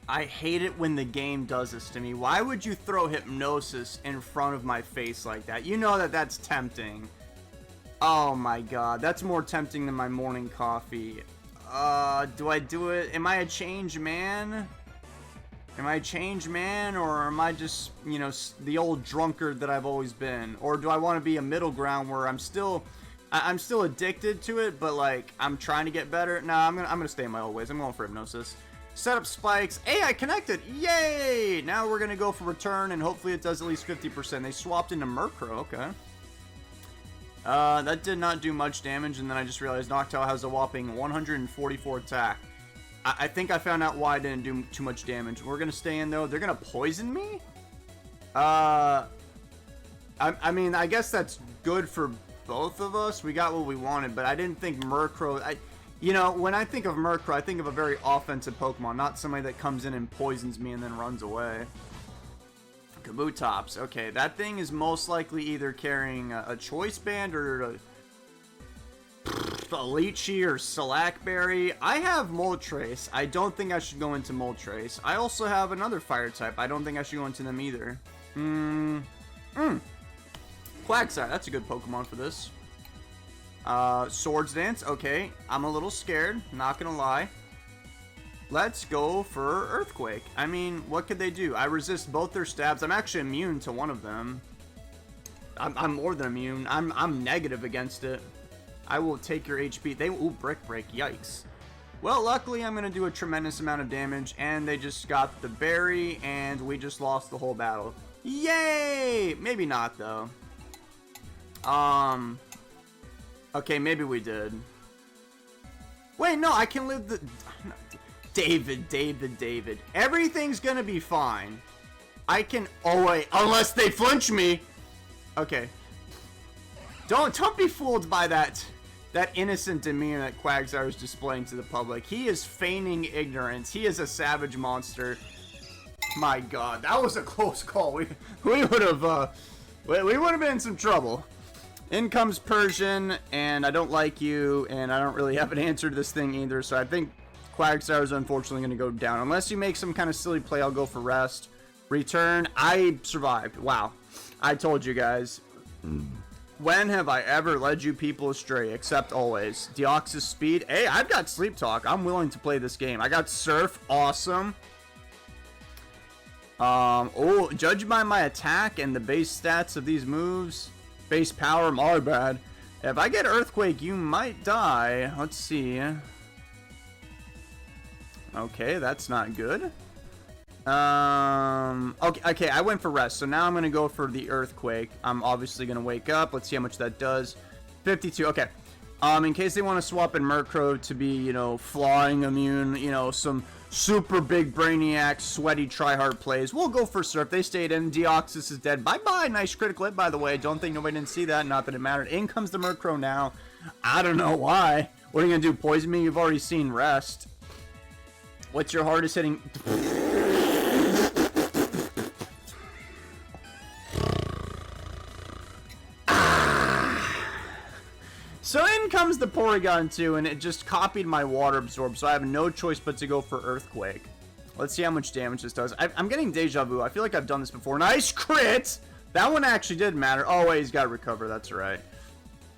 I hate it when the game does this to me. Why would you throw Hypnosis in front of my face like that? You know that that's tempting. Oh my god, that's more tempting than my morning coffee. Do I do it? Am I a changed man? Am I a changed man, or am I just, you know, the old drunkard that I've always been? Or do I want to be a middle ground where I'm still addicted to it, but like I'm trying to get better? Nah, I'm gonna stay in my old ways. I'm going for Hypnosis. Set up spikes. Hey, I connected. Yay! Now we're gonna go for return, and hopefully it does at least 50%. They swapped into Murkrow. Okay. That did not do much damage, and then I just realized Noctowl has a whopping 144 attack. I think I found out why I didn't do too much damage. We're gonna stay in though. They're gonna poison me. I mean, I guess that's good for both of us. We got what we wanted, but I didn't think Murkrow. You know, when I think of Murkrow, I think of a very offensive Pokemon, not somebody that comes in and poisons me and then runs away. Kabutops. Okay, that thing is most likely either carrying a Choice Band or a Lychee or Slackberry. I have Moltres. I don't think I should go into Moltres. I also have another Fire type. I don't think I should go into them either. Quagsire. That's a good Pokemon for this. Swords Dance. Okay, I'm a little scared. Not gonna lie. Let's go for Earthquake. I mean, what could they do? I resist both their stabs. I'm actually immune to one of them. I'm more than immune. I'm negative against it. I will take your HP. Ooh, Brick Break. Yikes. Well, luckily, I'm going to do a tremendous amount of damage, and they just got the berry, and we just lost the whole battle. Yay! Maybe not, though. Okay, maybe we did. Wait, no, I can live the... David. Everything's gonna be fine. I can... Oh, wait. Unless they flinch me. Okay. Don't be fooled by that innocent demeanor that Quagsire is displaying to the public. He is feigning ignorance. He is a savage monster. My god. That was a close call. We would have... we would have been in some trouble. In comes Persian, and I don't like you, and I don't really have an answer to this thing either, so I think Quagsire is unfortunately going to go down. Unless you make some kind of silly play, I'll go for rest. Return. I survived. Wow. I told you guys. When have I ever led you people astray? Except always. Deoxys Speed. Hey, I've got Sleep Talk. I'm willing to play this game. I got Surf. Awesome. Oh, judged by my attack and the base stats of these moves. Base power, my bad. If I get Earthquake, you might die. Let's see. Okay, that's not good. Okay, I went for rest, so now I'm gonna go for the Earthquake. I'm obviously gonna wake up. Let's see how much that does. 52. Okay. In case they want to swap in Murkrow to be, you know, flying immune, you know, some super big brainiac, sweaty, tryhard plays, we'll go for Surf. They stayed in. Deoxys is dead. Bye-bye. Nice critical hit, by the way. Don't think nobody didn't see that. Not that it mattered. In comes the Murkrow now. I don't know why. What are you going to do? Poison me? You've already seen Rest. What's your hardest hitting... So in comes the Porygon 2, and it just copied my Water Absorb, so I have no choice but to go for Earthquake. Let's see how much damage this does. I'm getting Deja Vu. I feel like I've done this before. Nice crit! That one actually did matter. Oh, wait, he's got to recover. That's right.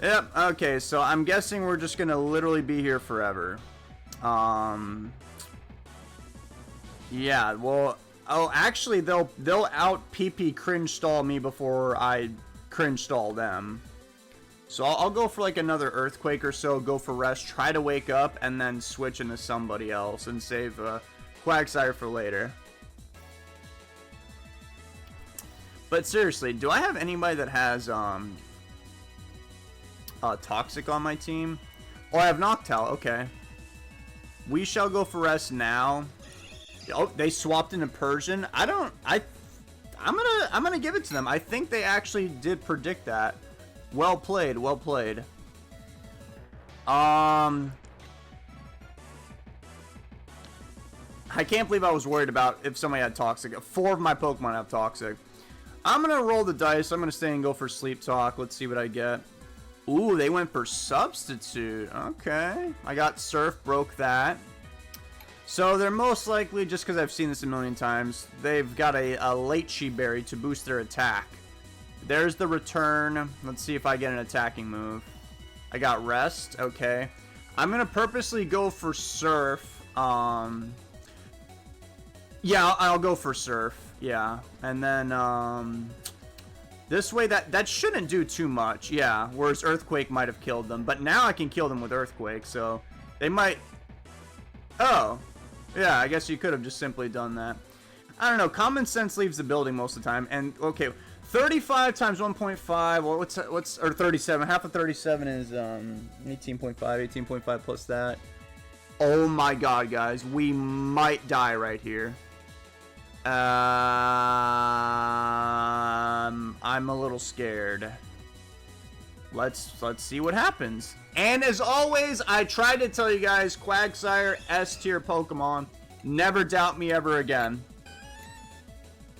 Yep, okay, so I'm guessing we're just going to literally be here forever. Yeah, well... Oh, actually, they'll out PP cringe stall me before I cringe stall them. So I'll go for like another Earthquake or so, go for rest, try to wake up, and then switch into somebody else and save Quagsire for later. But seriously, do I have anybody that has Toxic on my team? Oh, I have Noctowl. Okay. We shall go for rest now. Oh, they swapped into Persian. I'm gonna give it to them. I think they actually did predict that. Well played, well played. I can't believe I was worried about if somebody had Toxic. 4 of my Pokemon have Toxic. I'm gonna roll the dice. I'm gonna stay and go for Sleep Talk. Let's see what I get. Ooh, they went for Substitute. Okay. I got Surf, broke that. So they're most likely, just because I've seen this a million times, they've got a late She-Berry to boost their attack. There's the return. Let's see if I get an attacking move. I got rest. Okay. I'm going to purposely go for Surf. Yeah, I'll go for Surf. Yeah. And then, this way, that shouldn't do too much. Yeah, whereas Earthquake might have killed them. But now I can kill them with Earthquake, so they might... Oh. Yeah, I guess you could have just simply done that. I don't know. Common sense leaves the building most of the time. And, okay, 35 times 1.5, well, what's, or 37. Half of 37 is, 18.5, 18.5 plus that. Oh my god, guys. We might die right here. I'm a little scared. Let's see what happens. And as always, I try to tell you guys, Quagsire, S tier Pokemon. Never doubt me ever again.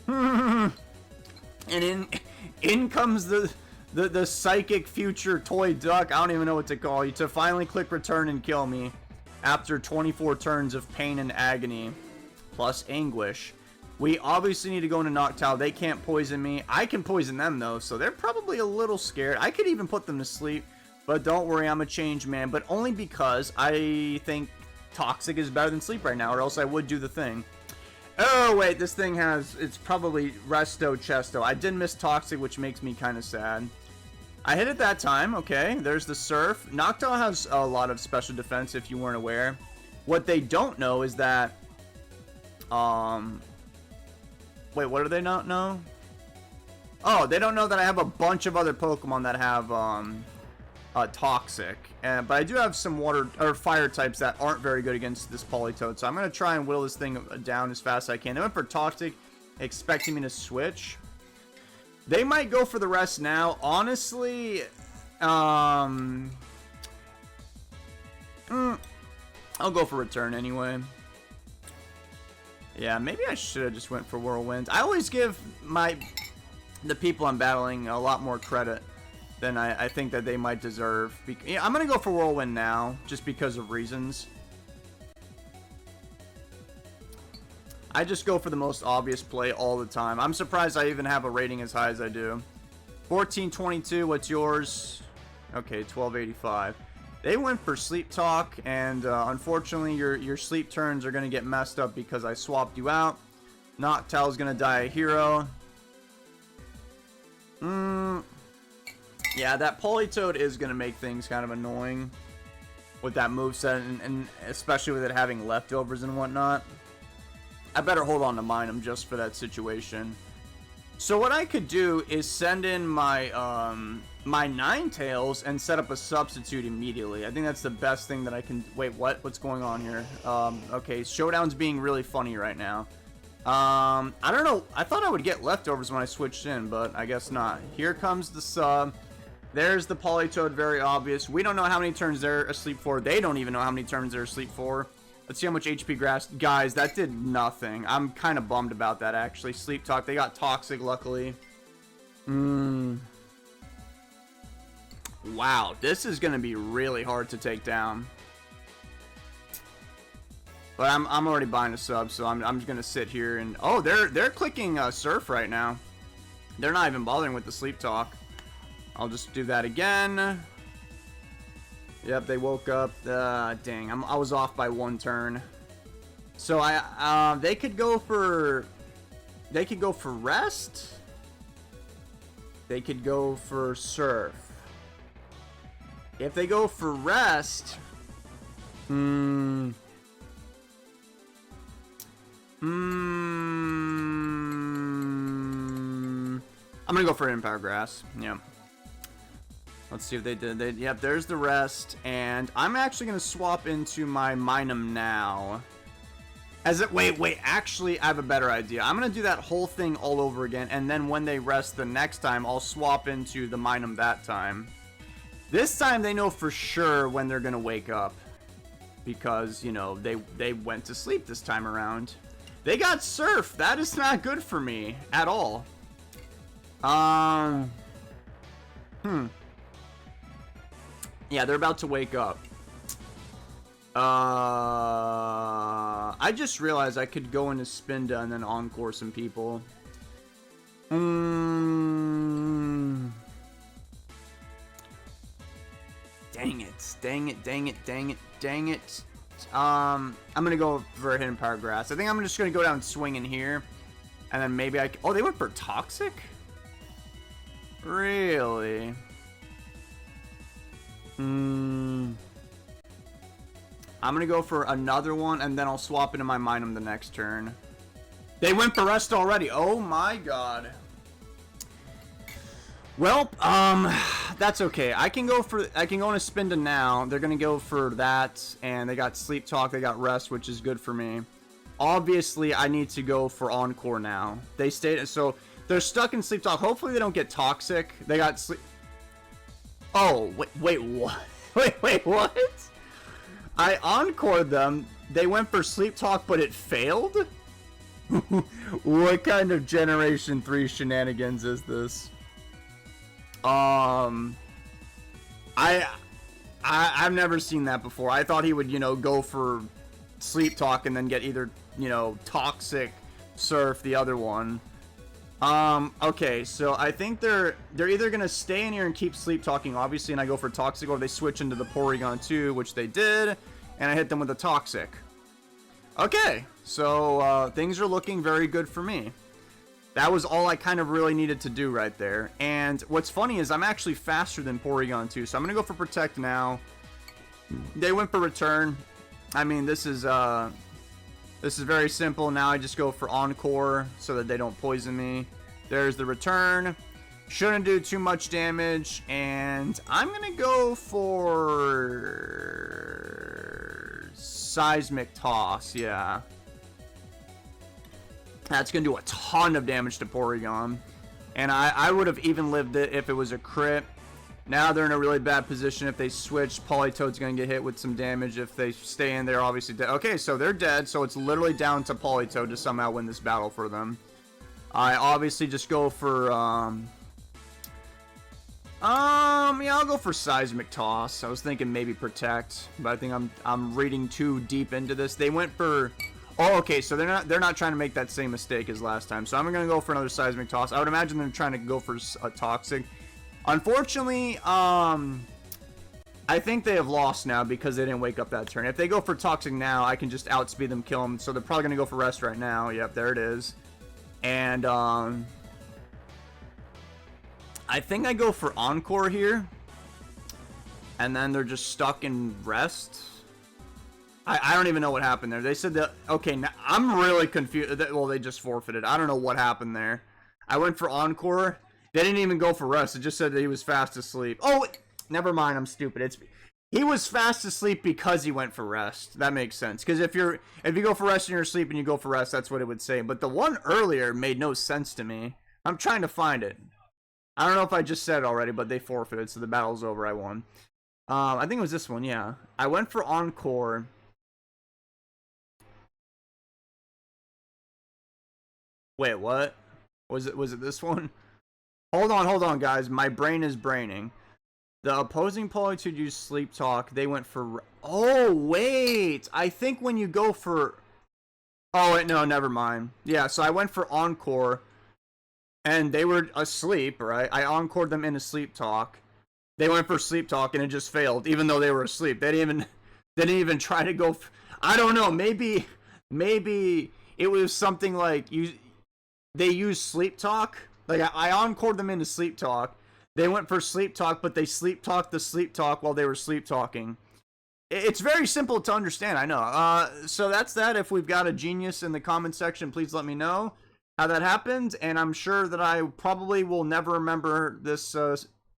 And in comes the psychic future toy duck. I don't even know what to call you, to finally click return and kill me after 24 turns of pain and agony plus anguish. We obviously need to go into Noctowl. They can't poison me. I can poison them, though, so they're probably a little scared. I could even put them to sleep, but don't worry, I'm a changed man. But only because I think Toxic is better than Sleep right now, or else I would do the thing. Oh, wait, this thing has... It's probably Resto Chesto. I did miss Toxic, which makes me kind of sad. I hit it that time. Okay, there's the Surf. Noctowl has a lot of special defense, if you weren't aware. What they don't know is that... Wait, what do they not know? Oh, they don't know that I have a bunch of other Pokemon that have Toxic. But I do have some water or fire types that aren't very good against this Politoed. So I'm going to try and whittle this thing down as fast as I can. They went for Toxic, expecting me to switch. They might go for the rest now. Honestly, I'll go for return anyway. Yeah, maybe I should have just went for Whirlwind. I always give the people I'm battling a lot more credit than I think that they might deserve. Yeah, I'm going to go for Whirlwind now, just because of reasons. I just go for the most obvious play all the time. I'm surprised I even have a rating as high as I do. 1422, what's yours? Okay, 1285. They went for Sleep Talk, and unfortunately your sleep turns are going to get messed up because I swapped you out. Noctowl's going to die a hero. Yeah, that Politoed is going to make things kind of annoying with that moveset, and especially with it having leftovers and whatnot. I better hold on to Minum just for that situation. So what I could do is send in my my Ninetales and set up a substitute immediately. I think that's the best thing that I can... Wait, what? What's going on here? Okay, Showdown's being really funny right now. I don't know. I thought I would get leftovers when I switched in, but I guess not. Here comes the sub. There's the Politoed, very obvious. We don't know how many turns they're asleep for. They don't even know how many turns they're asleep for. Let's see how much HP grass. Guys, that did nothing. I'm kind of bummed about that, actually. Sleep Talk. They got Toxic, luckily. Wow, this is going to be really hard to take down. But I'm already buying a sub, so I'm just going to sit here and... Oh, they're clicking Surf right now. They're not even bothering with the Sleep Talk. I'll just do that again. Yep, they woke up. Dang, I was off by one turn. So they could go for... They could go for Rest. They could go for Surf. If they go for Rest... I'm gonna go for Empower Grass. Yeah. Let's see if they did. Yep, there's the Rest. And I'm actually gonna swap into my Minum now. Wait, actually, I have a better idea. I'm gonna do that whole thing all over again, and then when they rest the next time, I'll swap into the Minum that time. This time, they know for sure when they're gonna wake up. Because, you know, they went to sleep this time around. They got Surf. That is not good for me at all. Yeah, they're about to wake up. I just realized I could go into Spinda and then encore some people. Dang it. Dang it, dang it, dang it, dang it. I'm gonna go for a Hidden Power Grass. I think I'm just gonna go down swinging here. And then maybe I... Oh, they went for Toxic? Really? I'm gonna go for another one, and then I'll swap into my Minun the next turn. They went for Rest already. Oh my god. Well, that's okay. I can go into Spinda now. They're gonna go for that, and they got Sleep Talk, they got Rest, which is good for me. Obviously, I need to go for Encore now. They stayed, so they're stuck in Sleep Talk. Hopefully, they don't get Toxic. They got Sleep. Oh, wait, what? Wait, what? I encored them. They went for Sleep Talk, but it failed? What kind of Generation 3 shenanigans is this? I've never seen that before. I thought he would, go for Sleep Talk and then get either, Toxic, Surf, the other one. Okay, so I think they're either gonna stay in here and keep Sleep Talking, obviously, and I go for Toxic, or they switch into the Porygon 2, which they did, and I hit them with a Toxic. Okay, so things are looking very good for me. That was all I kind of really needed to do right there. And what's funny is I'm actually faster than Porygon 2, so I'm gonna go for Protect now. They went for Return. I mean, this is very simple. Now I just go for Encore so that they don't poison me. There's the Return. Shouldn't do too much damage. And I'm going to go for Seismic Toss. Yeah. That's going to do a ton of damage to Porygon. And I would have even lived it if it was a crit. Now they're in a really bad position. If they switch, Politoed's going to get hit with some damage. If they stay in, they're obviously dead. Okay, so they're dead. So it's literally down to Politoed to somehow win this battle for them. I obviously just go for, yeah, I'll go for Seismic Toss. I was thinking maybe Protect, but I think I'm reading too deep into this. They went for... Oh, okay, so they're not trying to make that same mistake as last time. So I'm going to go for another Seismic Toss. I would imagine they're trying to go for a Toxic. Unfortunately, I think they have lost now because they didn't wake up that turn. If they go for Toxic now, I can just outspeed them, kill them. So they're probably going to go for Rest right now. Yep, there it is. And, I think I go for Encore here. And then they're just stuck in Rest. I don't even know what happened there. They said that... Okay, now I'm really confused. Well, they just forfeited. I don't know what happened there. I went for Encore. They didn't even go for Rest. It just said that he was fast asleep. Oh, never mind. I'm stupid. He was fast asleep because he went for Rest. That makes sense. Because if you go for Rest and you're asleep and you go for Rest, that's what it would say. But the one earlier made no sense to me. I'm trying to find it. I don't know if I just said it already, but they forfeited, so the battle's over. I won. I think it was this one. Yeah, I went for Encore. Wait, what? Was it this one? Hold on, guys. My brain is braining. The opposing Politoed used Sleep Talk. They went for... Oh, wait. I think when you go for... Oh, wait, no, never mind. Yeah, so I went for Encore. And they were asleep, right? I encored them into Sleep Talk. They went for Sleep Talk, and it just failed, even though they were asleep. They didn't even try to go... I don't know. Maybe it was something like... They used Sleep Talk... Like, I encored them into Sleep Talk. They went for Sleep Talk, but they Sleep Talked the Sleep Talk while they were Sleep Talking. It's very simple to understand, I know. So that's that. If we've got a genius in the comment section, please let me know how that happened. And I'm sure that I probably will never remember this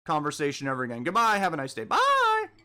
conversation ever again. Goodbye. Have a nice day. Bye.